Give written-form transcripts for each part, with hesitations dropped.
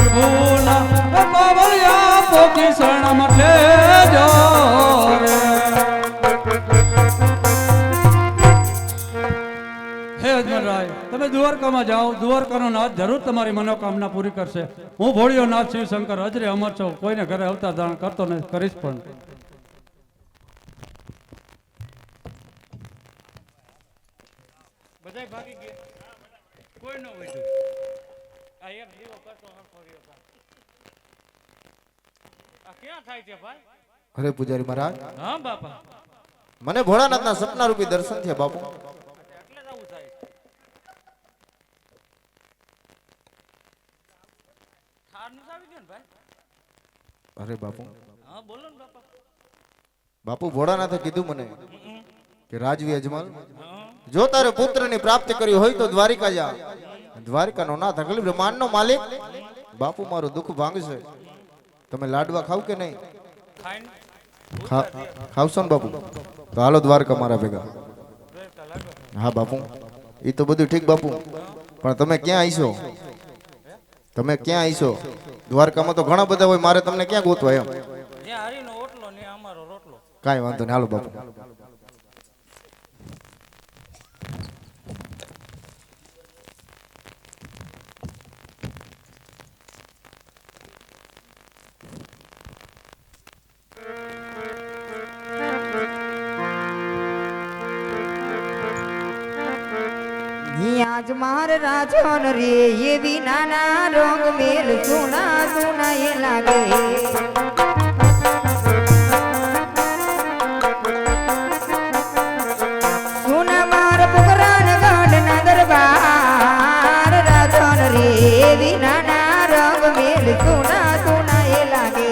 પ્રભુના બાબળિયા પોકી શરણ મઠે જો રે હે અજમલરાય તમે દ્વારકામાં જાઓ દ્વારકાનો નાથ જરૂર તમારી મનોકામના પૂરી કરશે હું ભોળિયો નાથ શિવ શંકર અજરે અમર છું કોઈને ઘરે અવતાર ધારણ કરતો નથી કરીશ પણ બધાય ભાગી ગયા કોઈ ન હોય આ એક દીવો કરતો હરખો રહ્યો આ ક્યાં થાય છે ભાઈ અરે પૂજારી મહારાજ હા બાપા મને ભોળાનાથના સપના રૂપી દર્શન થયા બાપુ એટલે જ આવું થાય થાર નું આવી ગયો ને ભાઈ અરે બાપુ હા બોલો ને બાપા બાપુ ભોળાનાથે કીધું મને કે રાજવી અજમલ હા જો તારે પુત્રની પ્રાપ્તિ કરી હોય તો દ્વારિકા જા દ્વારિકાનો નાથ અખિલ બ્રહ્માંડનો માલિક બાપુ મારું દુઃખ ભાંગશે તમે લાડવા ખાવ કે નહીં ખાઈને ખાવશો ને બાપુ તો હાલો દ્વારકા મારા ભેગા હા બાપુ એ તો બધું ઠીક બાપુ પણ તમે ક્યાં આવીશો તમે ક્યાં આવીશો દ્વારકામાં તો ઘણા બધા હોય મારે તમને ક્યાં ગોતવા એમ જ્યાં હરીનો ઓટલો ને અમારો રોટલો કાંઈ વાંધો નહીં હાલો બાપુ આજ માર રાજન રે એવી નાના રંગ મેલ સુના સુના એ લાગે સુના માર પુકરાન ગઢ ના દરબાર રાજન રે એવી નાના રંગ મેલ સુના સુના એ લાગે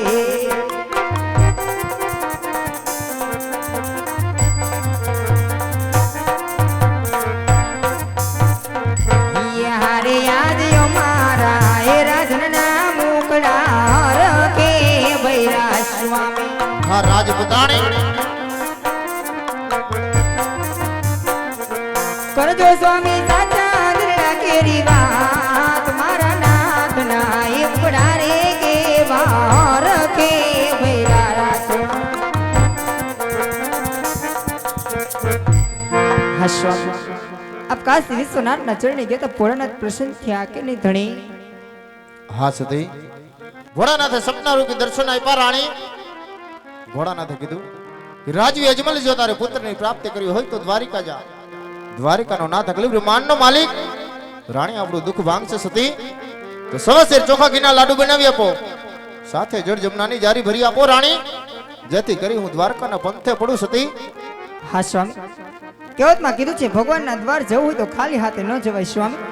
હા રાજપુતાણી કરજો સ્વામી સાચા દિલના કેરી વાત મારા નાથ ના એકડા રે કે વાર કે ભૈરા રાસો હા સ્વામી આપ કાશી વિશ્વનાથના ચરણે ગયા તો ભોળાનાથ પ્રસન્ન થયા કે નહીં ધણી હા સતી ભોળાનાથે સપના રૂપી દર્શન આપ્યા રાણી ભોળાનાથે કીધું કે રાજવી અજમલ જો તારે પુત્રની પ્રાપ્તિ કરી હોય તો દ્વારિકા જા દ્વારિકાનો નાથ અખિલ બ્રહ્માંડનો માલિક રાણી આપણું દુઃખ ભાંગશે સતી તો સવાસેર ચોખા ઘીના લાડુ બનાવી આપો સાથે જળ જમનાની જારી ભરી આપો રાણી જેથી કરી હું દ્વારકાના પંથે પડું સતી હા સ્વામી કહેવતમાં કીધું છે ભગવાનના દ્વાર જવું હોય તો ખાલી હાથે ન જવાય સ્વામી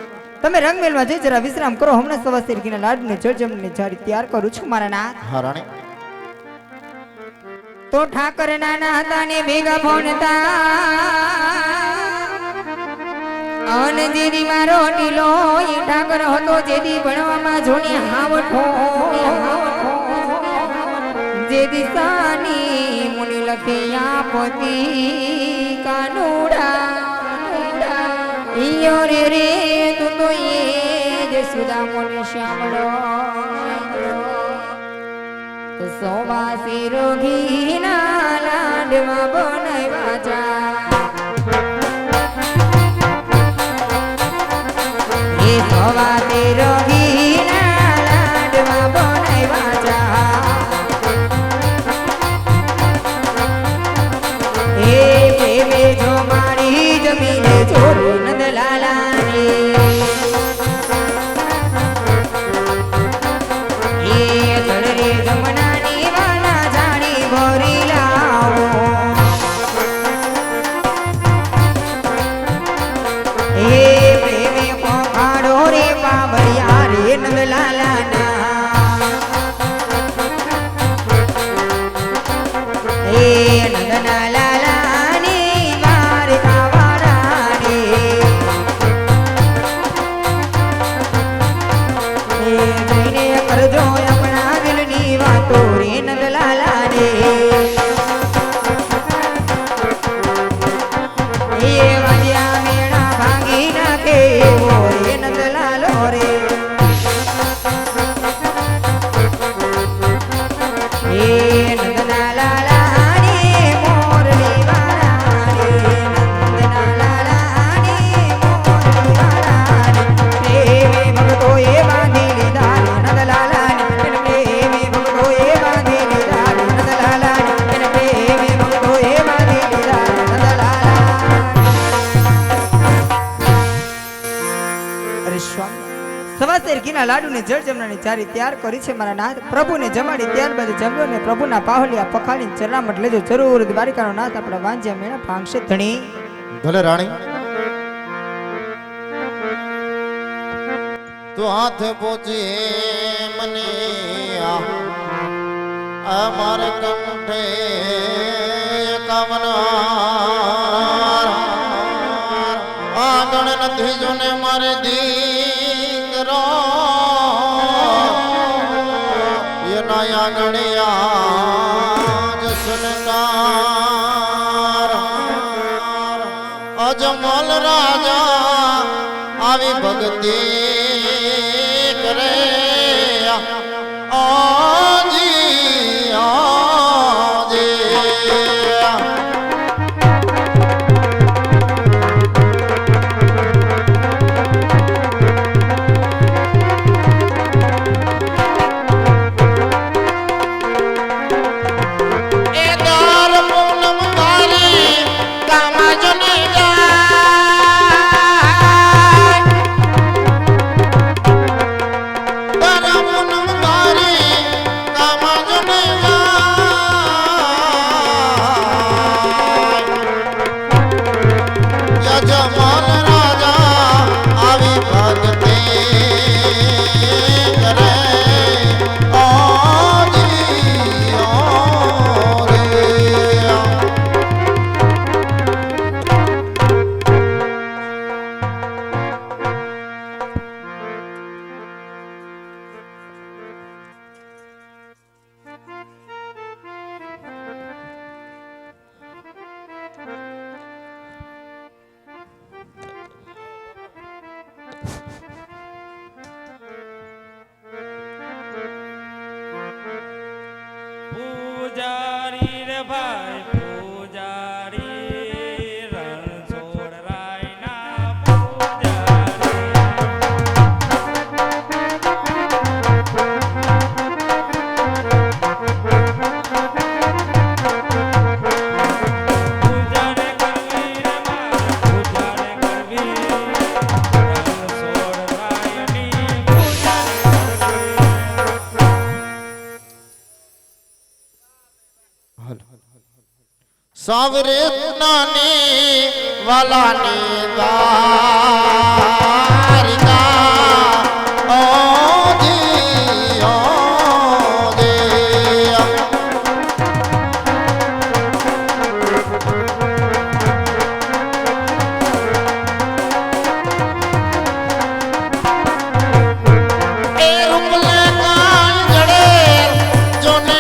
તમે રંગમેલમાં જઈ જરા વિશ્રામ કરો હમણાં સવા શેરકીના લાડુને જળજમની જારી તૈયાર કરું છું મારા નાથ હા રાણી તો ઠાકર નાના હતા ને ભેગા ભણતા અને જેદી મારો ઢીલો એ ઠાકર હતો જેદી ભણવામાં જોને હાવઠો જેદી સાની મુનિ લખે આપતી કાનુડા ઈયો રે રે તું તો એ જ સુદા મોને શ્યામળો સોમાસી રોગીના લાડવા બનાવ્યા જા એ સોમાસી રોગીના લાડવા બનાવ્યા જા એ પ્રેમે જો મારી જમીને જોડો નંદલાલા રે સ્વામી સવાસેર ઘીના લાડુને જળ જમવાની ચારી તૈયાર કરી છે મારા નાથ. પ્રભુને જમાડી ત્યારબાદ જમલો ને પ્રભુના પાહલિયા પખાડીને ચરણામઠ લેજો. જરૂર દ્વારિકાનો નાથ આપણા વાંજ્યા મેળા ભાંગશે ધણી. ભલે રાણી તો હાથ પહોંચી મને અમારે કંઠે આગળ નથી જોને મારે દીકરો એના આગળ જસનકાર અજમલ રાજા આવી ભક્તિ કરે આજી આજી પૂજારી રે ભાઈ પૂજારી રણછોડ રાયના પૂજારે કરવી રે મારે પૂજારે કરવી રણછોડ રાયની સાવરે નાની વાલાની દ્વારિકા ઓજી ઓજી એ રૂપલે કાન જડે જોને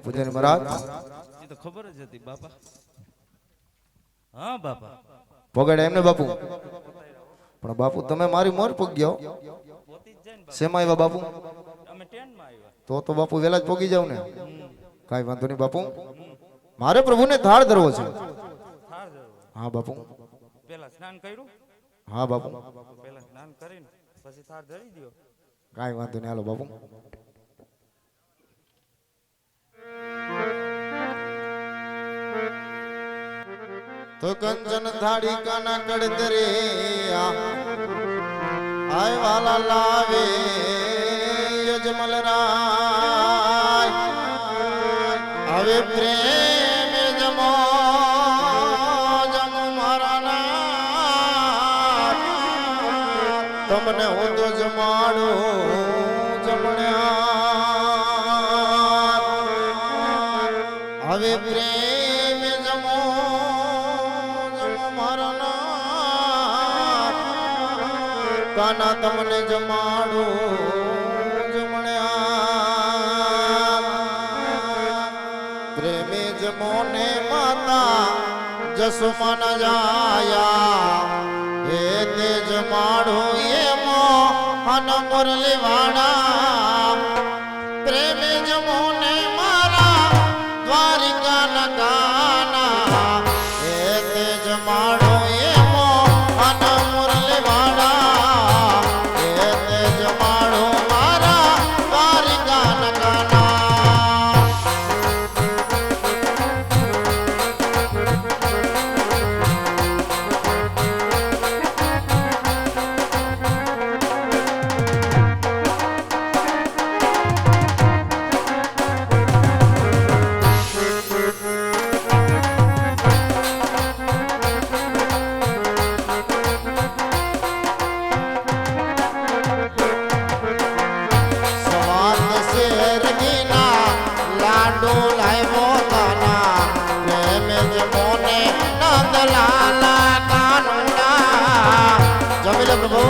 પૂજારી મહારાજ એ તો ખબર જ હતી બાપા. હા બાપા પગડ એમને બાપુ પણ બાપુ તમે મારી મોર પગ્યો પોતી જ જાય ને શેમાં આવ્યા બાપુ બાપા. અમે ટ્રેનમાં આવ્યા. તો બાપુ વેલા જ પોગી જાવ ને કાંઈ વાંધો નહીં બાપુ મારે પ્રભુને થાળ ધરવો છે. થાર જવું. હા બાપુ પેલા સ્નાન કર્યું. હા બાપુ પેલા સ્નાન કરીને પછી થાર ધરી દ્યો. કાંઈ વાંધો નહીં હાલો બાપુ તો કંચન થાળી કાના કડતરે આય વાલા લાવે યજમલ રાય હવે પ્રેમ જમો જમો મારા નાથ તમને હું તો જમાડું જમણ્યા હવે પ્રેમ જમો કાના તમને જમાડો જમણ્યા પ્રેમે જમોને માતા જસુમન જાયા હે અન મુરલી વાણા પ્રેમ જમોને મારા દ્વારિકા ના ગાના એ તે જમાડો એમો અન મુરલી વાણા એ તે જમાડો મારા દ્વારિકા ના ગાના સવાત શેર ગીના લાડુ લાવ્યો કાના પ્રેમ જમોને નંદલાલા કાનુડા જમી લો પ્રભુ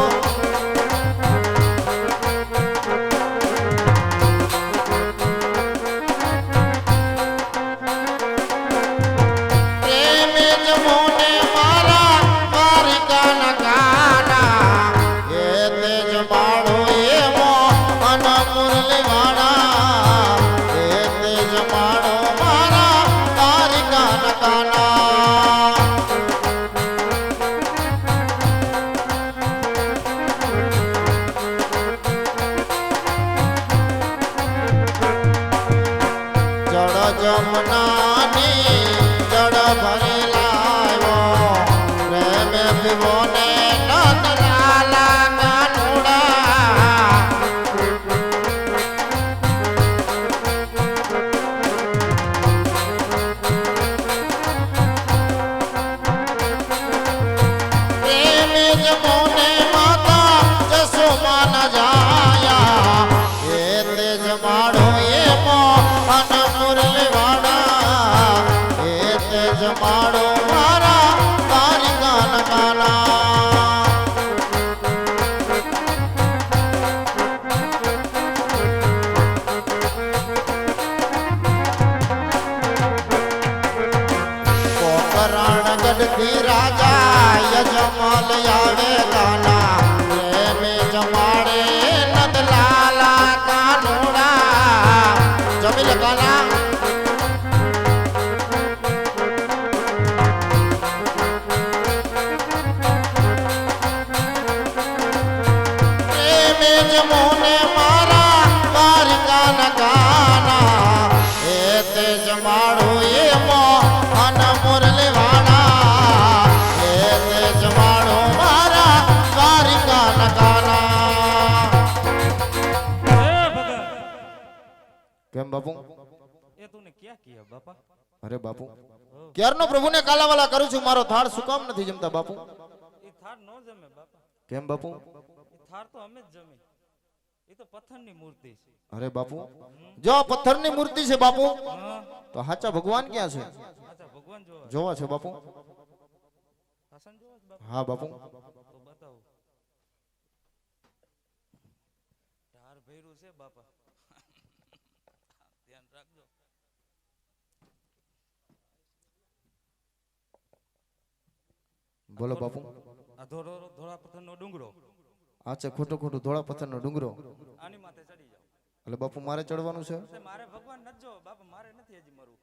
પ્રેમ જમોને મારા દ્વારિકા ના ગાના એ તે જમાડો એમો અન મુરલી વાણા એ તે જમાડો મારા દ્વારિકા ના ગાના જળ જમનાની જળ ભરી લાવ્યો પ્રેમ પીવોને નંદલાલા કાનુડા પ્રેમ જમોને માતા જસોમા ન જાયા એ તે જમાડો એમો અન મુરલી વાણા એ તે જમાડો મારા દ્વારિકા ના ગાના કોકરણ ગઢથી રાજા યજમલ આવે ગાના પ્રેમ જમાડે નંદલાલા કાનુડા જમી લે ગાના પ્રેમ જમોને મારા દ્વારિકા ના ગાના એ તે જમાડો એમો અન મુરલી વાણા એ તે જમાડો મારા દ્વારિકા ના ગાના ए भगत કેમ બાપુ ये तूने क्या किया बापा અરે બાપુ ક્યારનો પ્રભુને કાલાવાલા કરું છું મારો થાળ શું કામ નથી જમતા બાપુ ये थार नो जमे बापा કેમ બાપુ ये थार तो हमें ज जमे ये तो पत्थर नी मूर्ति छे અરે બાપુ જો આ પથ્થરની મૂર્તિ છે બાપુ हाँ તો સાચા ભગવાન ક્યાં છે अच्छा भगवान जो है જોવા છે બાપુ हसन जो है बापा હા બાપુ तो बताओ ढार भैरू से बापा ध्यान रखજો બોલો બાપુ આ ધોળા પથ્થરનો ડુંગરો આ છે ખોટો ખોટું ધોળા પથ્થરનો ડુંગરો આની માથે ચડી જાઓ એટલે બાપુ મારે ચડવાનું છે મારે ભગવાન નથી જો બાપા મારે નથી હજી મરવું